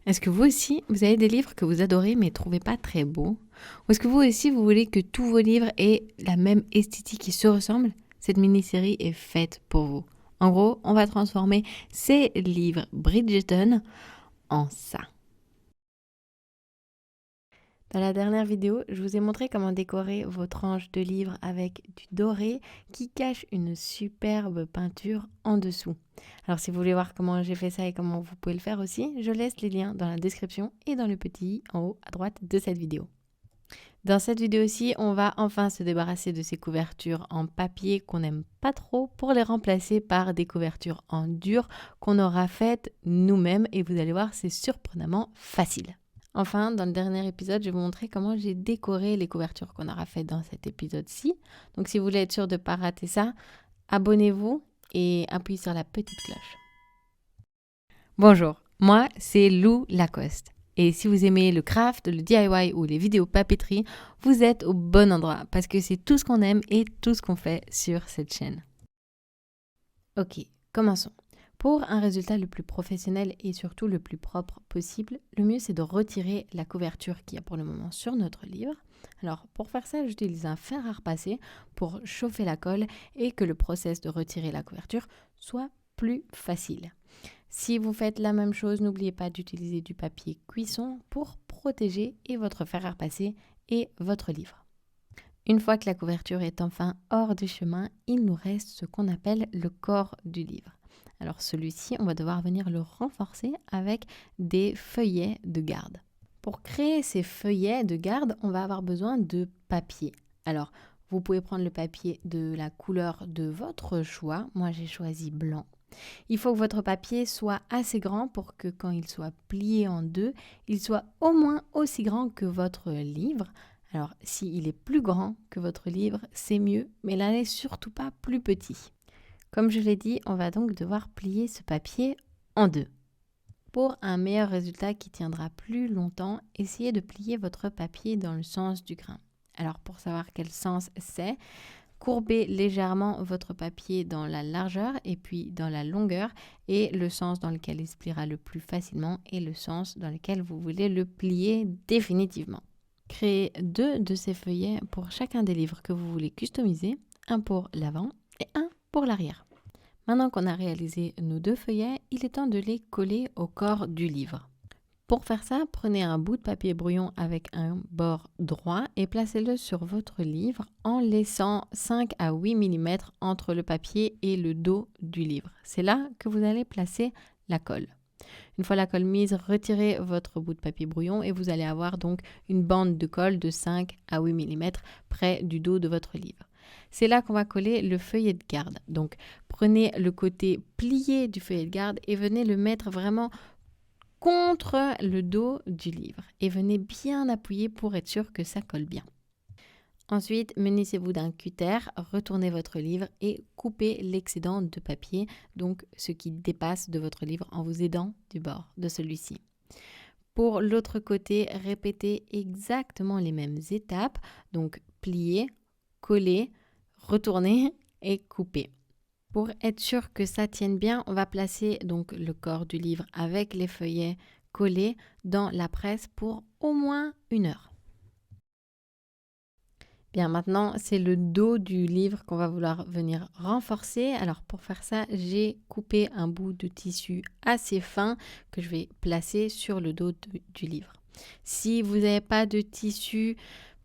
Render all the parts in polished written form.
Est-ce que vous aussi, vous avez des livres que vous adorez mais ne trouvez pas très beaux? Ou est-ce que vous aussi, vous voulez que tous vos livres aient la même esthétique et se ressemblent? Cette mini-série est faite pour vous. En gros, on va transformer ces livres Bridgerton en ça. Dans la dernière vidéo, je vous ai montré comment décorer vos tranches de livres avec du doré qui cache une superbe peinture en dessous. Alors si vous voulez voir comment j'ai fait ça et comment vous pouvez le faire aussi, je laisse les liens dans la description et dans le petit i en haut à droite de cette vidéo. Dans cette vidéo aussi, on va enfin se débarrasser de ces couvertures en papier qu'on n'aime pas trop pour les remplacer par des couvertures en dur qu'on aura faites nous-mêmes et vous allez voir, c'est surprenamment facile. Enfin, dans le dernier épisode, je vais vous montrer comment j'ai décoré les couvertures qu'on aura faites dans cet épisode-ci. Donc si vous voulez être sûr de ne pas rater ça, abonnez-vous et appuyez sur la petite cloche. Bonjour, moi c'est Lou Lacoste. Et si vous aimez le craft, le DIY ou les vidéos papeterie, vous êtes au bon endroit parce que c'est tout ce qu'on aime et tout ce qu'on fait sur cette chaîne. Ok, commençons. Pour un résultat le plus professionnel et surtout le plus propre possible, le mieux c'est de retirer la couverture qu'il y a pour le moment sur notre livre. Alors pour faire ça, j'utilise un fer à repasser pour chauffer la colle et que le process de retirer la couverture soit plus facile. Si vous faites la même chose, n'oubliez pas d'utiliser du papier cuisson pour protéger et votre fer à repasser et votre livre. Une fois que la couverture est enfin hors du chemin, il nous reste ce qu'on appelle le corps du livre. Alors celui-ci, on va devoir venir le renforcer avec des feuillets de garde. Pour créer ces feuillets de garde, on va avoir besoin de papier. Alors, vous pouvez prendre le papier de la couleur de votre choix. Moi, j'ai choisi blanc. Il faut que votre papier soit assez grand pour que quand il soit plié en deux, il soit au moins aussi grand que votre livre. Alors, s'il est plus grand que votre livre, c'est mieux, mais là, n'est surtout pas plus petit. Comme je l'ai dit, on va donc devoir plier ce papier en deux. Pour un meilleur résultat qui tiendra plus longtemps, essayez de plier votre papier dans le sens du grain. Alors, pour savoir quel sens c'est, courbez légèrement votre papier dans la largeur et puis dans la longueur et le sens dans lequel il se pliera le plus facilement et le sens dans lequel vous voulez le plier définitivement. Créez 2 de ces feuillets pour chacun des livres que vous voulez customiser, un pour l'avant et un pour l'arrière. Maintenant qu'on a réalisé nos 2 feuillets, il est temps de les coller au corps du livre. Pour faire ça, prenez un bout de papier brouillon avec un bord droit et placez-le sur votre livre en laissant 5 à 8 mm entre le papier et le dos du livre. C'est là que vous allez placer la colle. Une fois la colle mise, retirez votre bout de papier brouillon et vous allez avoir donc une bande de colle de 5 à 8 mm près du dos de votre livre. C'est là qu'on va coller le feuillet de garde. Donc prenez le côté plié du feuillet de garde et venez le mettre vraiment contre le dos du livre et venez bien appuyer pour être sûr que ça colle bien. Ensuite, munissez-vous d'un cutter, retournez votre livre et coupez l'excédent de papier, donc ce qui dépasse de votre livre en vous aidant du bord de celui-ci. Pour l'autre côté, répétez exactement les mêmes étapes, donc plier, coller, retourner et couper. Pour être sûr que ça tienne bien, on va placer donc le corps du livre avec les feuillets collés dans la presse pour au moins 1 heure. Bien, maintenant, c'est le dos du livre qu'on va vouloir venir renforcer. Alors, pour faire ça, j'ai coupé un bout de tissu assez fin que je vais placer sur le dos du livre. Si vous n'avez pas de tissu,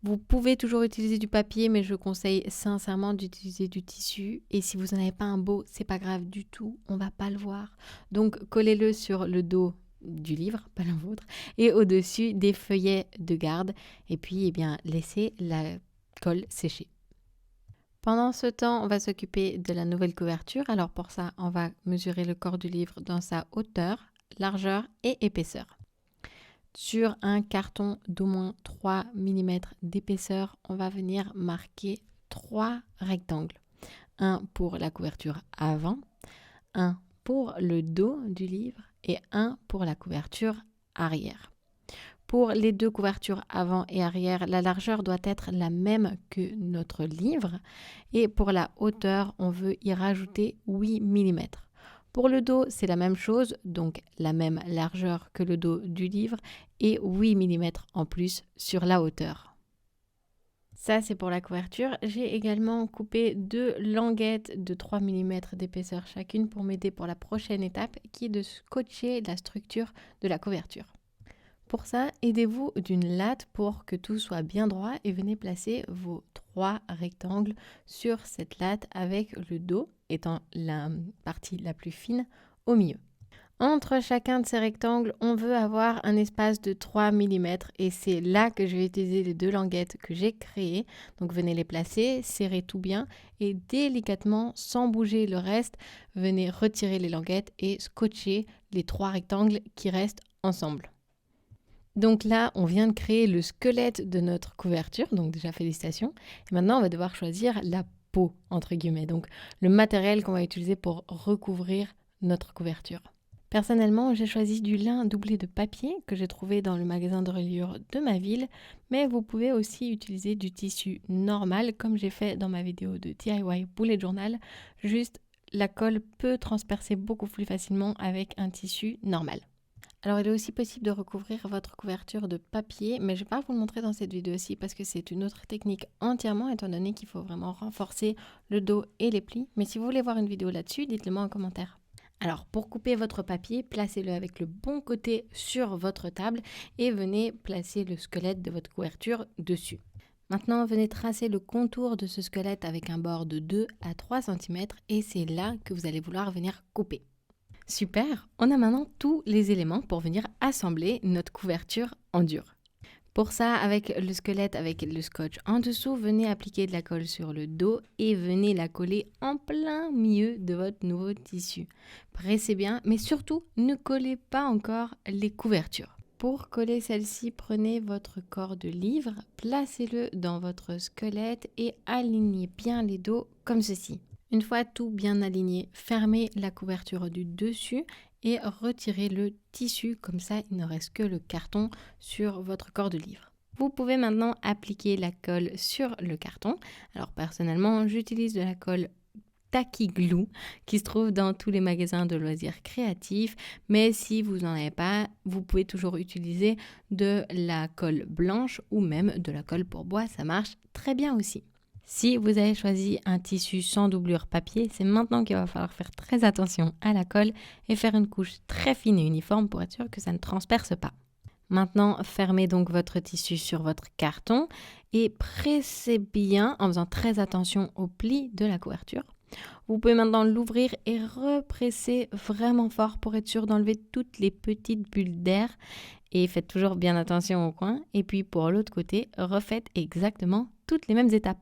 vous pouvez toujours utiliser du papier, mais je conseille sincèrement d'utiliser du tissu. Et si vous n'en avez pas un beau, c'est pas grave du tout, on va pas le voir. Donc, collez-le sur le dos du livre, pas le vôtre, et au-dessus des feuillets de garde. Et puis, laissez la colle sécher. Pendant ce temps, on va s'occuper de la nouvelle couverture. Alors pour ça, on va mesurer le corps du livre dans sa hauteur, largeur et épaisseur. Sur un carton d'au moins 3 mm d'épaisseur, on va venir marquer 3 rectangles. Un pour la couverture avant, un pour le dos du livre et un pour la couverture arrière. Pour les 2 couvertures avant et arrière, la largeur doit être la même que notre livre et pour la hauteur, on veut y rajouter 8 mm. Pour le dos, c'est la même chose, donc la même largeur que le dos du livre et 8 mm en plus sur la hauteur. Ça, c'est pour la couverture. J'ai également coupé 2 languettes de 3 mm d'épaisseur chacune pour m'aider pour la prochaine étape qui est de scotcher la structure de la couverture. Pour ça, aidez-vous d'une latte pour que tout soit bien droit et venez placer vos 3 rectangles sur cette latte avec le dos étant la partie la plus fine au milieu. Entre chacun de ces rectangles, on veut avoir un espace de 3 mm et c'est là que je vais utiliser les 2 languettes que j'ai créées. Donc venez les placer, serrez tout bien et délicatement, sans bouger le reste, venez retirer les languettes et scotcher les 3 rectangles qui restent ensemble. Donc là, on vient de créer le squelette de notre couverture, donc déjà félicitations. Et maintenant, on va devoir choisir la peau, entre guillemets, donc le matériel qu'on va utiliser pour recouvrir notre couverture. Personnellement, j'ai choisi du lin doublé de papier que j'ai trouvé dans le magasin de reliure de ma ville, mais vous pouvez aussi utiliser du tissu normal, comme j'ai fait dans ma vidéo de DIY bullet journal. Juste, la colle peut transpercer beaucoup plus facilement avec un tissu normal. Alors, il est aussi possible de recouvrir votre couverture de papier, mais je ne vais pas vous le montrer dans cette vidéo-ci parce que c'est une autre technique entièrement, étant donné qu'il faut vraiment renforcer le dos et les plis. Mais si vous voulez voir une vidéo là-dessus, dites-le moi en commentaire. Alors, pour couper votre papier, placez-le avec le bon côté sur votre table et venez placer le squelette de votre couverture dessus. Maintenant, venez tracer le contour de ce squelette avec un bord de 2 à 3 cm et c'est là que vous allez vouloir venir couper. Super, on a maintenant tous les éléments pour venir assembler notre couverture en dur. Pour ça, avec le squelette, avec le scotch en dessous, venez appliquer de la colle sur le dos et venez la coller en plein milieu de votre nouveau tissu. Pressez bien, mais surtout, ne collez pas encore les couvertures. Pour coller celle-ci, prenez votre corps de livre, placez-le dans votre squelette et alignez bien les dos comme ceci. Une fois tout bien aligné, fermez la couverture du dessus et retirez le tissu, comme ça il ne reste que le carton sur votre corps de livre. Vous pouvez maintenant appliquer la colle sur le carton. Alors personnellement, j'utilise de la colle Tacky Glue qui se trouve dans tous les magasins de loisirs créatifs, mais si vous n'en avez pas, vous pouvez toujours utiliser de la colle blanche ou même de la colle pour bois, ça marche très bien aussi. Si vous avez choisi un tissu sans doublure papier, c'est maintenant qu'il va falloir faire très attention à la colle et faire une couche très fine et uniforme pour être sûr que ça ne transperce pas. Maintenant, fermez donc votre tissu sur votre carton et pressez bien en faisant très attention aux plis de la couverture. Vous pouvez maintenant l'ouvrir et represser vraiment fort pour être sûr d'enlever toutes les petites bulles d'air et faites toujours bien attention au coin. Et puis pour l'autre côté, refaites exactement toutes les mêmes étapes.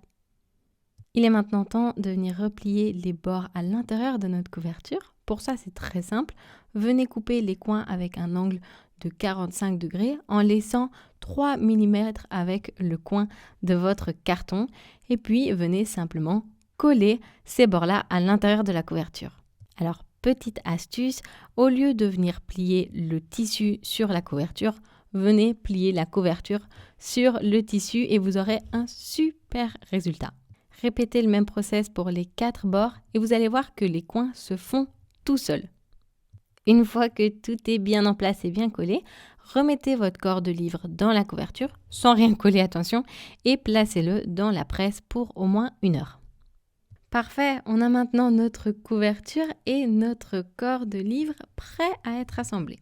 Il est maintenant temps de venir replier les bords à l'intérieur de notre couverture. Pour ça, c'est très simple. Venez couper les coins avec un angle de 45 degrés en laissant 3 mm avec le coin de votre carton. Et puis, venez simplement coller ces bords-là à l'intérieur de la couverture. Alors, petite astuce, au lieu de venir plier le tissu sur la couverture, venez plier la couverture sur le tissu et vous aurez un super résultat. Répétez le même process pour les 4 bords et vous allez voir que les coins se font tout seuls. Une fois que tout est bien en place et bien collé, remettez votre corps de livre dans la couverture, sans rien coller, attention, et placez-le dans la presse pour au moins 1 heure. Parfait, on a maintenant notre couverture et notre corps de livre prêt à être assemblé.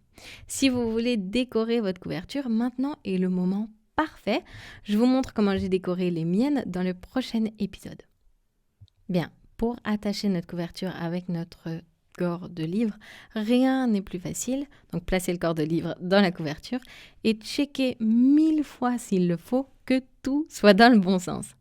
Si vous voulez décorer votre couverture, maintenant est le moment parfait. Je vous montre comment j'ai décoré les miennes dans le prochain épisode. Bien, pour attacher notre couverture avec notre corps de livre, rien n'est plus facile. Donc placez le corps de livre dans la couverture et checkez 1000 fois s'il le faut que tout soit dans le bon sens.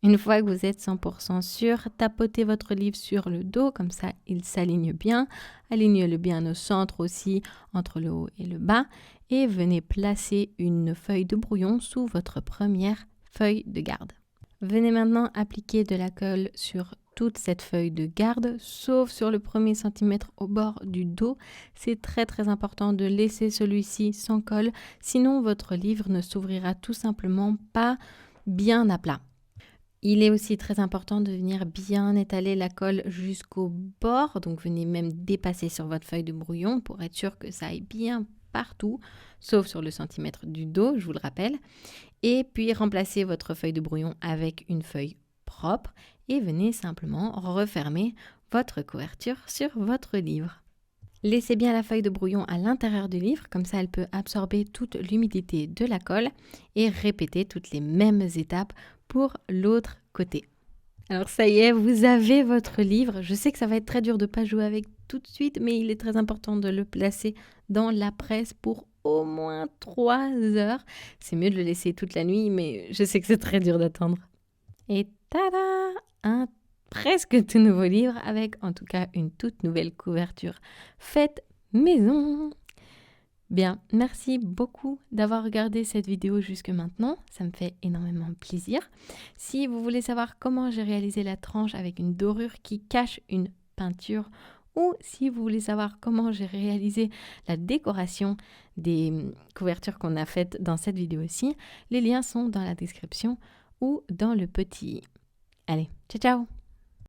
Une fois que vous êtes 100% sûr, tapotez votre livre sur le dos, comme ça il s'aligne bien. Alignez-le bien au centre aussi, entre le haut et le bas. Et venez placer une feuille de brouillon sous votre première feuille de garde. Venez maintenant appliquer de la colle sur toute cette feuille de garde, sauf sur le premier centimètre au bord du dos. C'est très très important de laisser celui-ci sans colle, sinon votre livre ne s'ouvrira tout simplement pas bien à plat. Il est aussi très important de venir bien étaler la colle jusqu'au bord. Donc venez même dépasser sur votre feuille de brouillon pour être sûr que ça aille bien partout, sauf sur le centimètre du dos, je vous le rappelle. Et puis remplacez votre feuille de brouillon avec une feuille propre et venez simplement refermer votre couverture sur votre livre. Laissez bien la feuille de brouillon à l'intérieur du livre, comme ça elle peut absorber toute l'humidité de la colle et répétez toutes les mêmes étapes pour l'autre côté. Alors ça y est, vous avez votre livre. Je sais que ça va être très dur de ne pas jouer avec tout de suite, mais il est très important de le placer dans la presse pour au moins 3 heures. C'est mieux de le laisser toute la nuit, mais je sais que c'est très dur d'attendre. Et tada! Un presque tout nouveau livre avec en tout cas une toute nouvelle couverture faite maison. Bien, merci beaucoup d'avoir regardé cette vidéo jusque maintenant, ça me fait énormément plaisir. Si vous voulez savoir comment j'ai réalisé la tranche avec une dorure qui cache une peinture ou si vous voulez savoir comment j'ai réalisé la décoration des couvertures qu'on a faites dans cette vidéo aussi, les liens sont dans la description ou dans le petit i. Allez, ciao ciao!